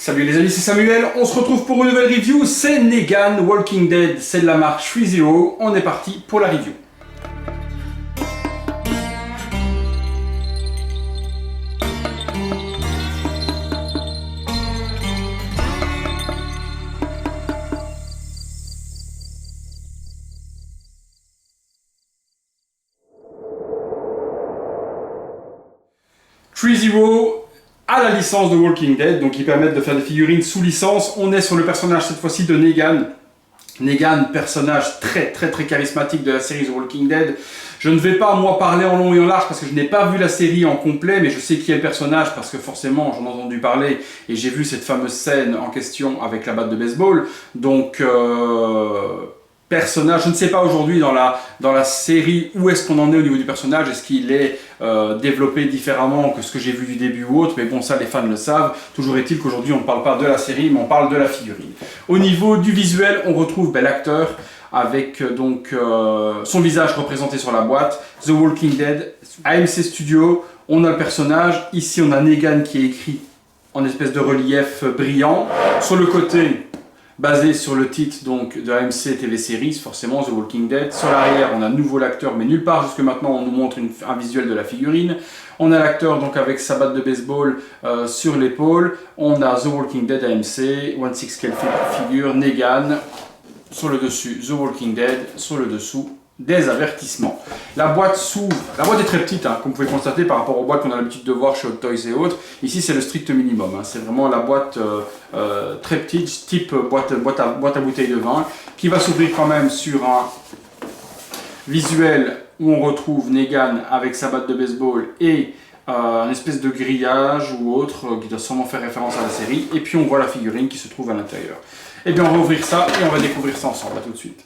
Salut les amis, c'est Samuel, on se retrouve pour une nouvelle review, c'est Negan Walking Dead, c'est de la marque 3-0, on est parti pour la review. A la licence de Walking Dead, donc ils permettent de faire des figurines sous licence. On est sur le personnage cette fois-ci de Negan. Negan, personnage très charismatique de la série The Walking Dead. Je ne vais pas moi parler en long et en large parce que je n'ai pas vu la série en complet, mais je sais qui est le personnage parce que forcément j'en ai entendu parler et j'ai vu cette fameuse scène en question avec la batte de baseball. Donc personnage, je ne sais pas aujourd'hui dans la série où est-ce qu'on en est au niveau du personnage, est-ce qu'il est développé différemment que ce que j'ai vu du début ou autre, mais bon ça les fans le savent. Toujours est-il qu'aujourd'hui on ne parle pas de la série mais on parle de la figurine. Au niveau du visuel, on retrouve l'acteur avec son visage représenté sur la boîte, The Walking Dead, AMC Studio, on a le personnage, ici on a Negan qui est écrit en espèce de relief brillant, sur le côté basé sur le titre donc de AMC TV Series, forcément The Walking Dead. Sur l'arrière, on a de nouveau l'acteur, mais nulle part jusque maintenant on nous montre un visuel de la figurine. On a l'acteur donc avec sa batte de baseball sur l'épaule. On a The Walking Dead AMC, 1/6 scale figure, Negan sur le dessus, The Walking Dead sur le dessous. Des avertissements. La boîte s'ouvre. La boîte est très petite, hein, comme vous pouvez constater par rapport aux boîtes qu'on a l'habitude de voir chez Hot Toys et autres. Ici, c'est le strict minimum. Hein. C'est vraiment la boîte très petite, type boîte à bouteille de vin, qui va s'ouvrir quand même sur un visuel où on retrouve Negan avec sa batte de baseball et une espèce de grillage ou autre qui doit sûrement faire référence à la série. Et puis on voit la figurine qui se trouve à l'intérieur. Et bien, on va ouvrir ça et on va découvrir ça ensemble. À tout de suite.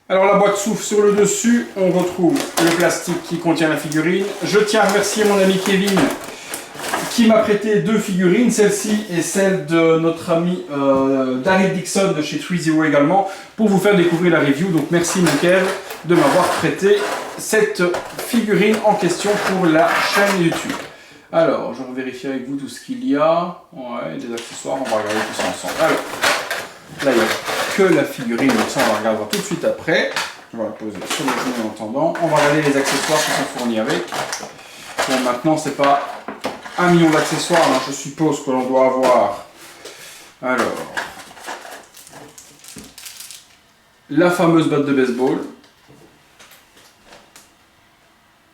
Alors la boîte s'ouvre sur le dessus, on retrouve le plastique qui contient la figurine. Je tiens à remercier mon ami Kevin qui m'a prêté deux figurines, celle-ci et celle de notre ami Daryl Dixon de chez 3-0 également, pour vous faire découvrir la review. Donc merci mon Kev de m'avoir prêté cette figurine en question pour la chaîne YouTube. Alors, je vais vérifier avec vous tout ce qu'il y a. Ouais, des accessoires, on va regarder tout ça ensemble. Alors, là il y a que la figurine, donc ça on va regarder tout de suite après. On va la poser sur le genou en attendant. On va regarder les accessoires qui sont fournis avec. Bon, maintenant c'est pas 1 million d'accessoires, hein, je suppose que l'on doit avoir. Alors, la fameuse batte de baseball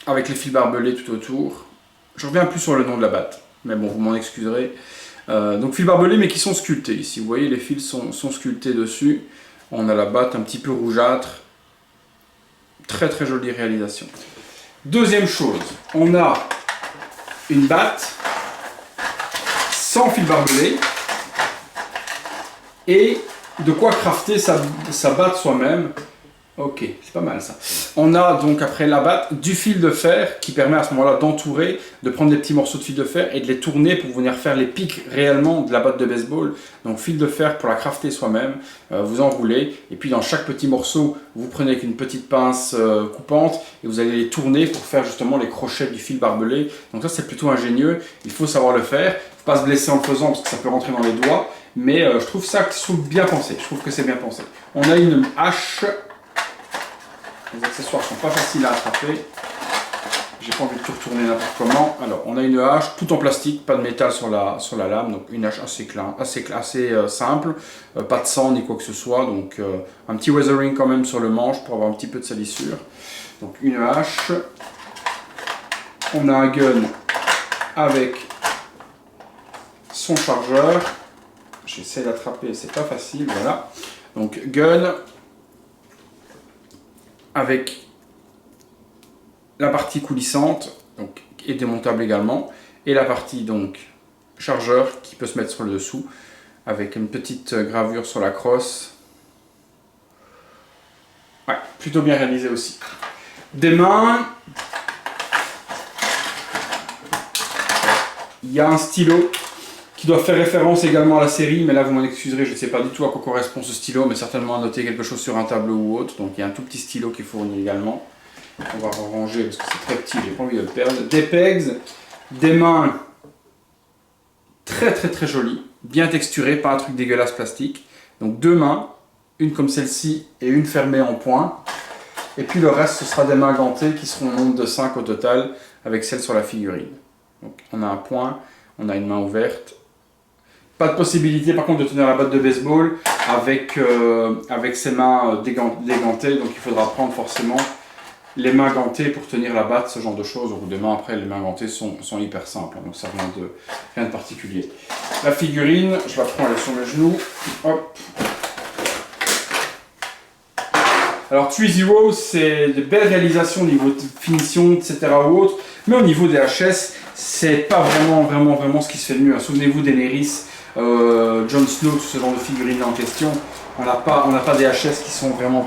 avec les fils barbelés tout autour. Je reviens plus sur le nom de la batte, mais bon, vous m'en excuserez. Donc fils barbelés mais qui sont sculptés ici, vous voyez les fils sont sculptés dessus. On a la batte un petit peu rougeâtre, très jolie réalisation. Deuxième chose, on a une batte sans fils barbelés et de quoi crafter sa batte soi-même. Ok, c'est pas mal ça. On a donc après la batte du fil de fer qui permet à ce moment-là d'entourer, de prendre des petits morceaux de fil de fer et de les tourner pour venir faire les pics réellement de la batte de baseball. Donc fil de fer pour la crafter soi-même, vous enroulez et puis dans chaque petit morceau, vous prenez avec une petite pince coupante et vous allez les tourner pour faire justement les crochets du fil barbelé. Donc ça c'est plutôt ingénieux, il faut savoir le faire. Il ne faut pas se blesser en le faisant parce que ça peut rentrer dans les doigts, mais je trouve ça bien pensé, je trouve que c'est bien pensé. On a une hache. Les accessoires sont pas faciles à attraper. J'ai pas envie de tout retourner n'importe comment. Alors, on a une hache tout en plastique, pas de métal sur la lame, donc une hache assez simple, pas de sang ni quoi que ce soit, donc un petit weathering quand même sur le manche pour avoir un petit peu de salissure. Donc une hache. On a un gun avec son chargeur. J'essaie d'attraper, c'est pas facile, voilà. Donc gun avec la partie coulissante donc, et démontable également, et la partie donc chargeur qui peut se mettre sur le dessous avec une petite gravure sur la crosse. Ouais, plutôt bien réalisé aussi. Des mains, il y a un stylo qui doit faire référence également à la série, mais là vous m'en excuserez, je ne sais pas du tout à quoi correspond ce stylo, mais certainement à noter quelque chose sur un tableau ou autre. Donc il y a un tout petit stylo qui est fourni également. On va ranger parce que c'est très petit, j'ai pas envie de le perdre. Des pegs, des mains très très très jolie, bien texturée, pas un truc dégueulasse plastique. Donc 2 mains, une comme celle-ci et une fermée en point. Et puis le reste, ce sera des mains gantées qui seront au nombre de 5 au total, avec celle sur la figurine. Donc on a un point, on a une main ouverte. Pas de possibilité par contre de tenir la batte de baseball avec ses mains dégantées, donc il faudra prendre forcément les mains gantées pour tenir la batte, ce genre de choses. Ou demain après, les mains gantées sont hyper simples, donc ça rien de particulier. La figurine, je la prends, elle est sur mes genoux. Hop. Alors Three-Zero, c'est de belles réalisations au niveau de finition, etc. ou autre, mais au niveau des HS, c'est pas vraiment ce qui se fait de mieux. Souvenez-vous d'Eneris, Jon Snow, tout ce genre de figurines en question. On n'a pas des HS qui sont vraiment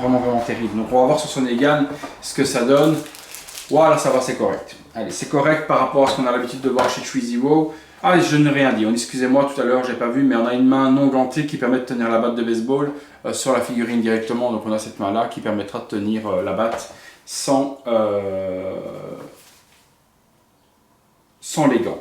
terribles. Donc on va voir sur son égal ce que ça donne. Voilà, ça va, c'est correct. Allez, c'est correct par rapport à ce qu'on a l'habitude de voir chez Three-Zero. Ah, je n'ai rien dit. Excusez-moi, tout à l'heure, j'ai pas vu, mais on a une main non gantée qui permet de tenir la batte de baseball sur la figurine directement. Donc on a cette main-là qui permettra de tenir la batte sans les gants.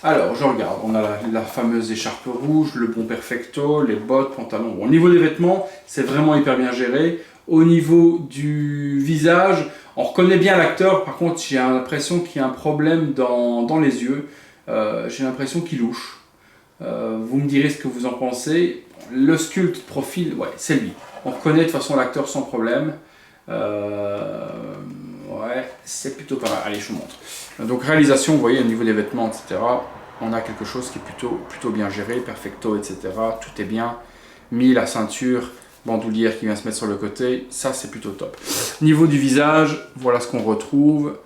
Alors, je regarde, on a la fameuse écharpe rouge, le bon perfecto, les bottes, pantalons. Bon, au niveau des vêtements, c'est vraiment hyper bien géré. Au niveau du visage, on reconnaît bien l'acteur. Par contre, j'ai l'impression qu'il y a un problème dans les yeux. J'ai l'impression qu'il louche. Vous me direz ce que vous en pensez. Le sculpte profil, ouais, c'est lui. On reconnaît de toute façon l'acteur sans problème. Ouais, c'est plutôt pas mal. Allez, je vous montre. Donc réalisation, vous voyez, au niveau des vêtements, etc. On a quelque chose qui est plutôt bien géré, perfecto, etc. Tout est bien mis, la ceinture, bandoulière qui vient se mettre sur le côté, ça c'est plutôt top. Niveau du visage, voilà ce qu'on retrouve.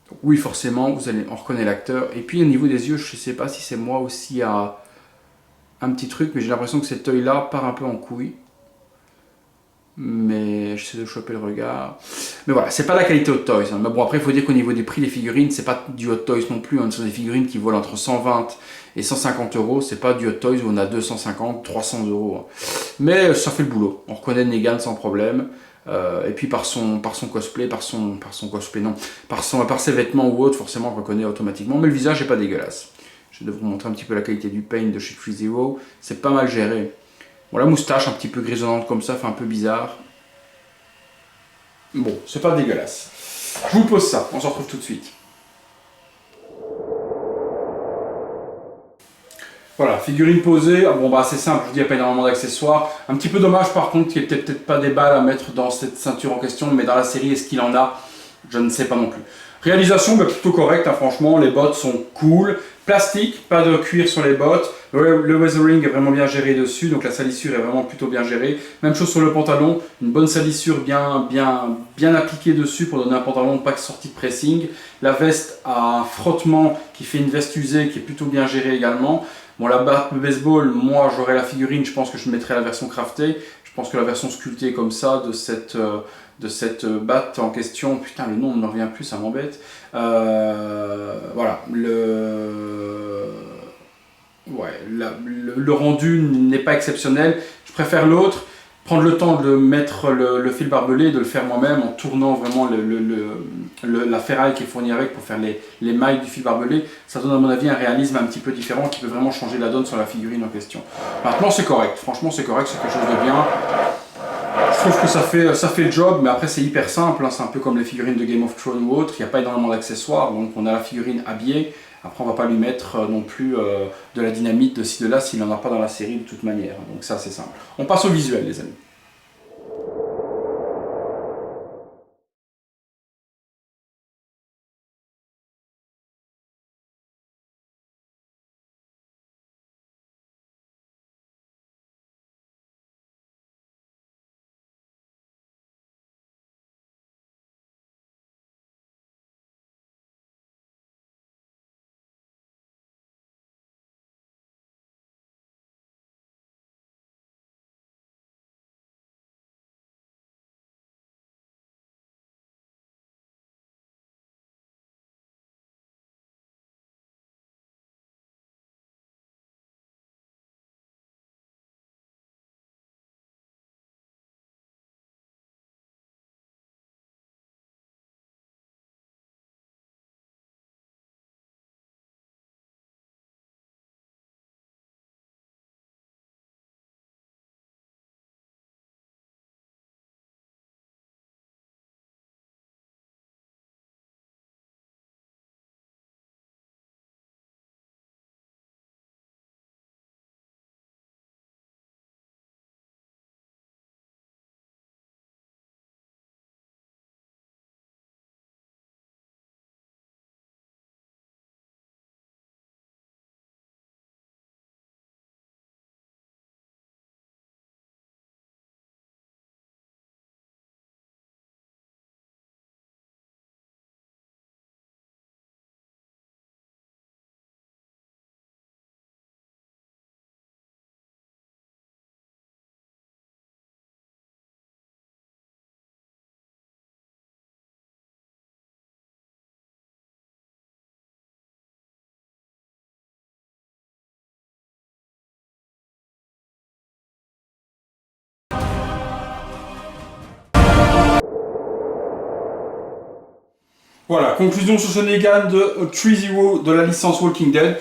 Donc, oui, forcément, on reconnaît l'acteur. Et puis au niveau des yeux, je ne sais pas si c'est moi aussi à un petit truc, mais j'ai l'impression que cet œil-là part un peu en couille. Mais j'essaie de choper le regard. Mais voilà, c'est pas la qualité Hot Toys. Hein. Mais bon, après, il faut dire qu'au niveau des prix des figurines, c'est pas du Hot Toys non plus. Hein. Ce sont des figurines qui volent entre 120 et 150 euros. C'est pas du Hot Toys où on a 250, 300 euros. Hein. Mais ça fait le boulot. On reconnaît Negan sans problème. Et puis par son cosplay, par ses vêtements ou autre, forcément on reconnaît automatiquement. Mais le visage n'est pas dégueulasse. Je vais vous montrer un petit peu la qualité du paint de chez Three-Zero. C'est pas mal géré. Bon, la moustache un petit peu grisonnante comme ça, fait un peu bizarre. Bon, c'est pas dégueulasse. Je vous pose ça, on se retrouve tout de suite. Voilà, figurine posée. Ah bon, bah c'est simple, je vous dis, il n'y a pas énormément d'accessoires. Un petit peu dommage par contre qu'il n'y ait peut-être pas des balles à mettre dans cette ceinture en question, mais dans la série, est-ce qu'il en a? Je ne sais pas non plus. Réalisation bah, plutôt correcte, hein, franchement, les bottes sont cool. Plastique, pas de cuir sur les bottes. Le weathering est vraiment bien géré dessus, donc la salissure est vraiment plutôt bien gérée. Même chose sur le pantalon, une bonne salissure bien appliquée dessus pour donner un pantalon pas sorti de pressing. La veste a un frottement qui fait une veste usée qui est plutôt bien gérée également. Bon, la batte de baseball, moi j'aurais la figurine, je pense que je mettrais la version craftée. Je pense que la version sculptée comme ça de cette batte en question, putain le nom ne me revient plus, ça m'embête. Voilà, le rendu n'est pas exceptionnel. Je préfère l'autre. Prendre le temps de mettre le fil barbelé, de le faire moi-même en tournant vraiment la ferraille qui est fournie avec pour faire les mailles du fil barbelé, ça donne à mon avis un réalisme un petit peu différent qui peut vraiment changer la donne sur la figurine en question. Maintenant c'est correct, franchement c'est correct, c'est quelque chose de bien. Je trouve que ça fait le job, mais après c'est hyper simple, hein. C'est un peu comme les figurines de Game of Thrones ou autre, il n'y a pas énormément d'accessoires, donc on a la figurine habillée. Après, on ne va pas lui mettre non plus de la dynamite de ci, de là, s'il n'en a pas dans la série de toute manière. Donc ça, c'est simple. On passe au visuel, les amis. Voilà, conclusion sur ce Negan de Tree-Zero de la licence Walking Dead.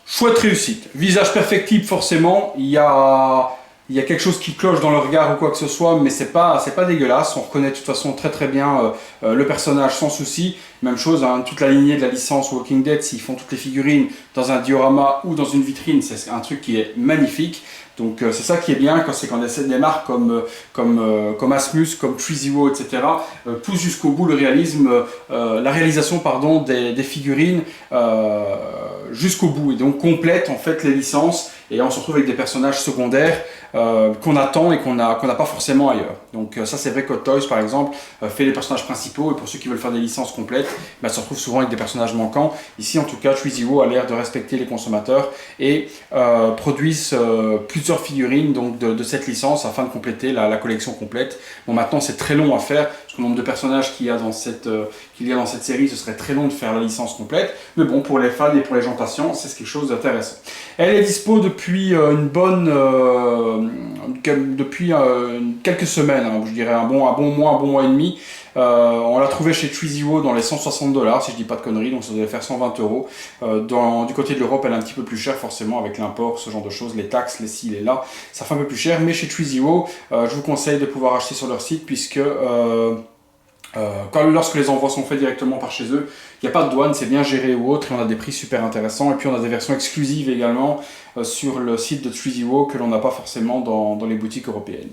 Chouette réussite. Visage perfectible forcément, il y a quelque chose qui cloche dans le regard ou quoi que ce soit, mais c'est pas dégueulasse. On reconnaît de toute façon très bien le personnage sans souci. Même chose, hein, toute la lignée de la licence Walking Dead, s'ils font toutes les figurines dans un diorama ou dans une vitrine, c'est un truc qui est magnifique. Donc c'est ça qui est bien, quand on essaie des marques comme Asmus, comme Tree-Zero, etc. Pousse jusqu'au bout le réalisme, la réalisation pardon, des figurines jusqu'au bout, et donc complète en fait les licences, et on se retrouve avec des personnages secondaires qu'on attend et qu'on n'a pas forcément ailleurs. Donc ça c'est vrai que Hot Toys par exemple fait les personnages principaux, et pour ceux qui veulent faire des licences complètes, bah, ça se retrouve souvent avec des personnages manquants. Ici en tout cas Tree-Zero a l'air de respecter les consommateurs et produisent plusieurs figurines donc, de cette licence afin de compléter la collection complète. Bon, maintenant c'est très long à faire, parce que le nombre de personnages qu'il y a dans cette série, ce serait très long de faire la licence complète, mais bon, pour les fans et pour les gens patients, c'est quelque chose d'intéressant. Elle est dispo depuis depuis quelques semaines, hein, je dirais un bon mois et demi. On l'a trouvé chez Tree-Zero dans les 160 $, si je dis pas de conneries, donc ça devait faire 120 €. Du côté de l'Europe, elle est un petit peu plus chère forcément, avec l'import, ce genre de choses, les taxes, les ci, les là, ça fait un peu plus cher, mais chez Tree-Zero, je vous conseille de pouvoir acheter sur leur site, puisque lorsque les envois sont faits directement par chez eux, il n'y a pas de douane, c'est bien géré ou autre, et on a des prix super intéressants, et puis on a des versions exclusives également sur le site de Tree-Zero que l'on n'a pas forcément dans les boutiques européennes.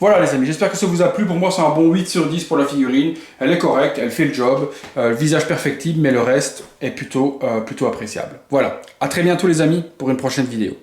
Voilà les amis, j'espère que ça vous a plu. Pour moi c'est un bon 8 sur 10 pour la figurine, elle est correcte, elle fait le job, le visage perfectible, mais le reste est plutôt appréciable. Voilà, à très bientôt les amis pour une prochaine vidéo.